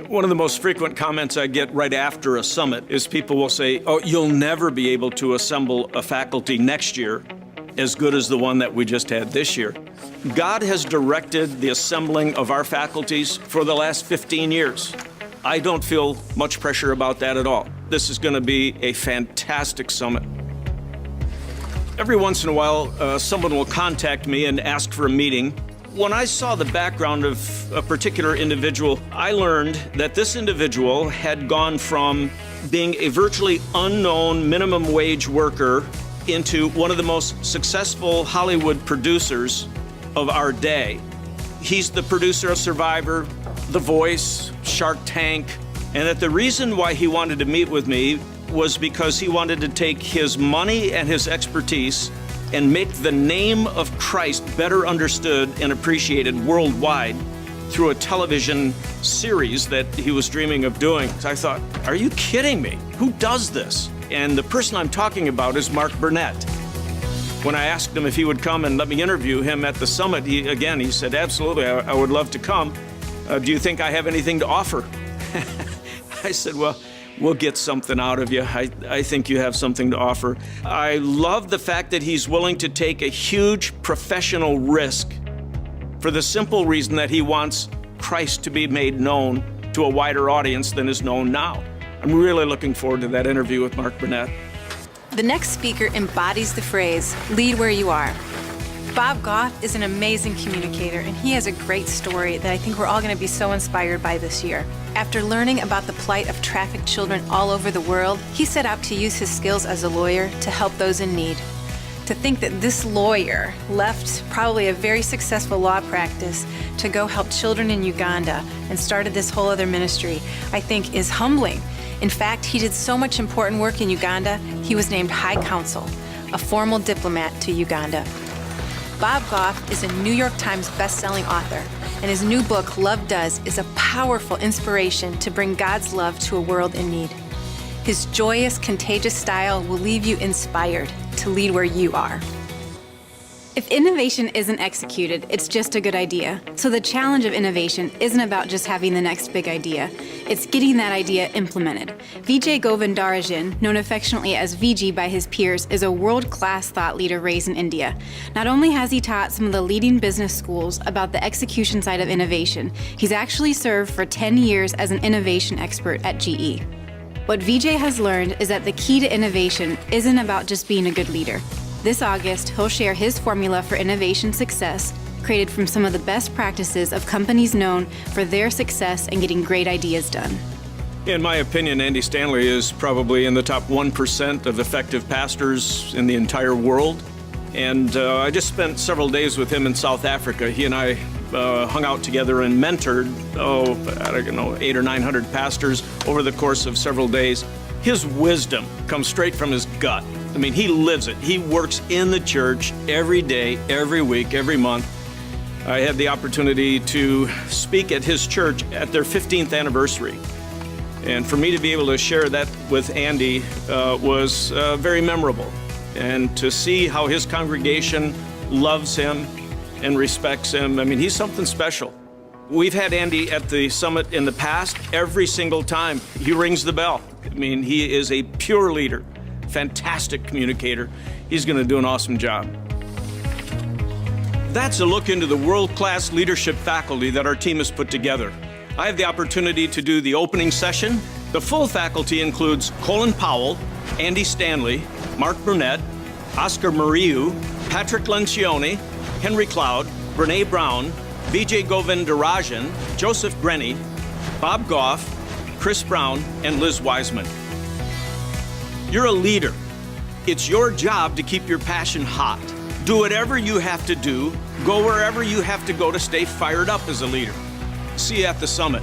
One of the most frequent comments I get right after a summit is people will say, oh, you'll never be able to assemble a faculty next year as good as the one that we just had this year. God has directed the assembling of our faculties for the last 15 years. I don't feel much pressure about that at all. This is going to be a fantastic summit. Every once in a while, someone will contact me and ask for a meeting. When I saw the background of a particular individual, I learned that this individual had gone from being a virtually unknown minimum wage worker into one of the most successful Hollywood producers of our day. He's the producer of Survivor, The Voice, Shark Tank, and that the reason why he wanted to meet with me was because he wanted to take his money and his expertise and make the name of Christ better understood and appreciated worldwide through a television series that he was dreaming of doing. So I thought, are you kidding me? Who does this? And the person I'm talking about is Mark Burnett. When I asked him if he would come and let me interview him at the summit, he said, absolutely, I would love to come. Do you think I have anything to offer? I said, well, we'll get something out of you. I think you have something to offer. I love the fact that he's willing to take a huge professional risk for the simple reason that he wants Christ to be made known to a wider audience than is known now. I'm really looking forward to that interview with Mark Burnett. The next speaker embodies the phrase, lead where you are. Bob Goff is an amazing communicator, and he has a great story that I think we're all going to be so inspired by this year. After learning about the plight of trafficked children all over the world, he set out to use his skills as a lawyer to help those in need. To think that this lawyer left probably a very successful law practice to go help children in Uganda and started this whole other ministry, I think is humbling. In fact, he did so much important work in Uganda, he was named High Counsel, a formal diplomat to Uganda. Bob Goff is a New York Times best-selling author, and his new book, Love Does, is a powerful inspiration to bring God's love to a world in need. His joyous, contagious style will leave you inspired to lead where you are. If innovation isn't executed, it's just a good idea. So the challenge of innovation isn't about just having the next big idea. It's getting that idea implemented. Vijay Govindarajan, known affectionately as VG by his peers, is a world-class thought leader raised in India. Not only has he taught some of the leading business schools about the execution side of innovation, he's actually served for 10 years as an innovation expert at GE. What Vijay has learned is that the key to innovation isn't about just being a good leader. This August, he'll share his formula for innovation success, created from some of the best practices of companies known for their success in getting great ideas done. In my opinion, Andy Stanley is probably in the top 1% of effective pastors in the entire world. And I just spent several days with him in South Africa. He and I hung out together and mentored, 800 or 900 pastors over the course of several days. His wisdom comes straight from his gut. I mean, he lives it. He works in the church every day, every week, every month. I had the opportunity to speak at his church at their 15th anniversary. And for me to be able to share that with Andy was very memorable. And to see how his congregation loves him and respects him, I mean, he's something special. We've had Andy at the summit in the past. Every single time he rings the bell. I mean, he is a pure leader, fantastic communicator. He's going to do an awesome job. That's a look into the world-class leadership faculty that our team has put together. I have the opportunity to do the opening session. The full faculty includes Colin Powell, Andy Stanley, Mark Burnett, Oscar Murillo, Patrick Lencioni, Henry Cloud, Brene Brown, Vijay Govindarajan, Joseph Grenny, Bob Goff, Chris Brown, and Liz Wiseman. You're a leader. It's your job to keep your passion hot. Do whatever you have to do. Go wherever you have to go to stay fired up as a leader. See you at the summit.